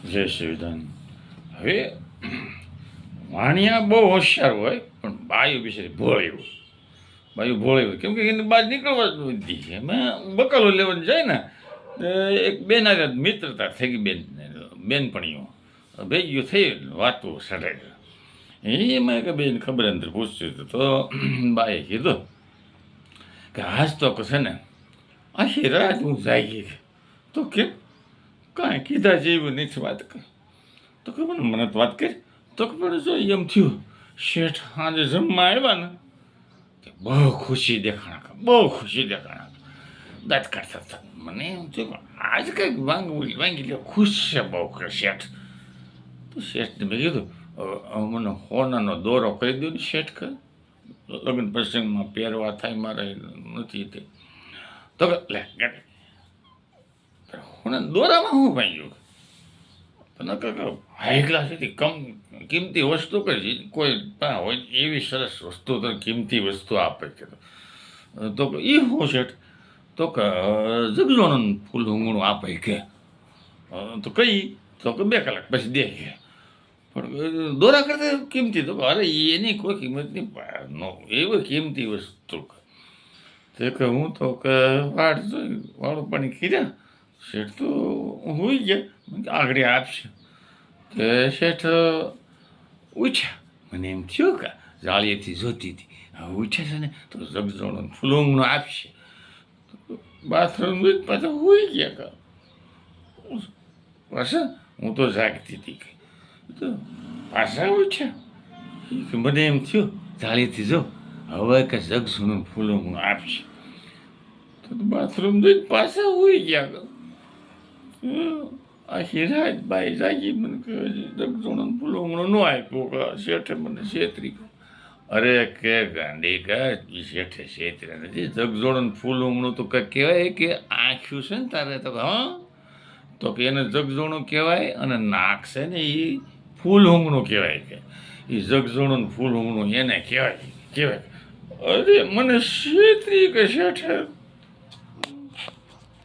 જય શિવદાન. હવે વાણિયા બહુ હોશિયાર હોય પણ બાયું બિચારી ભોળી હોય. બાયું ભોળી હોય કેમ કે એને બહાર નીકળવા જ નથી છે. મેં બકાલો લેવાનું જાય ને તો એક બેન આવ્યા મિત્રતા થઈ ગઈ બેનપણીઓ ભેગ્યું થઈ વાતો સડાય એમાં કે બેન ખબર અંદર પૂછ્યું હતું તો બાએ કીધું કે આજ તો છે ને આખી રાત હું જાગી તો કેમ કાંઈ કીધા જેવું નથી વાત કર તો ખબર ને મને તો વાત કરી તો ખબર જો એમ થયું શેઠ સાંજે જમવા આવ્યા ને બહુ ખુશી દેખાણા બહુ ખુશી દેખાણા દાંત કાઢતા હતા મને એમ થયું આજ કંઈક વાંગી લે ખુશ છે બહુ શેઠ તો શેઠને મેં કીધું મને હોનાનો દોરો કરી દો ને શેઠ કર લગ્ન પ્રસંગમાં પહેરવા થાય મારે નથી તે તો લે હોના દોરામાં હું ભાંગ્યું તને હાઈ ક્લાસ હતી કિંમતી વસ્તુ કરી કોઈ હોય એવી સરસ વસ્તુ તો કિંમતી વસ્તુ આપે છે તો એ હું શેઠ તો કે જગજોણનું ફૂલ ઊંઘણું આપે કે તો કઈ તો કે 2 કલાક પછી દે કે પણ દોરા કરતા કિંમતી તો અરે એની કોઈ કિંમત નહીં એવી કિંમતી વસ્તુ તે કે હું તો કે વાળું પાણી ખીર્યા શેઠ તો હોઈ ગયા આગળ આપશે તે શેઠ ઉઠ્યા મને એમ થયું કે જાળીએથી જોતી હતી હવે ઉઠ્યા છે ને તો જગજોણો ફૂલોંગણું આપશે બાથરૂમ પાછા હોઈ ગયા કા પાછા હું તો જાગતી હતી તો પાછા ઉઠ્યા મને એમ થયું જાળીથી જો હવે કે જગજોણું ફૂલોંગણું આપશે તો બાથરૂમ જોઈને પાછા હોઈ ગયા આખી રાત બાઈ જાગી મને કહે જગજોણો ફૂલોંગણો ન આપ્યો કે શેઠે મને છેતરી અરે કે ગાંડી કા શેઠે છેતરે નથી જગજોણો ફૂલોંગણું તો કંઈક કહેવાય કે આંખ્યું છે ને તારે તો હા તો કે એને જગજોણું કહેવાય અને નાક છે ને એ ફૂલહોંગણું કહેવાય કે એ જગજોણું ફૂલહોંગણું એને કહેવાય અરે મને છેતરી કે શેઠે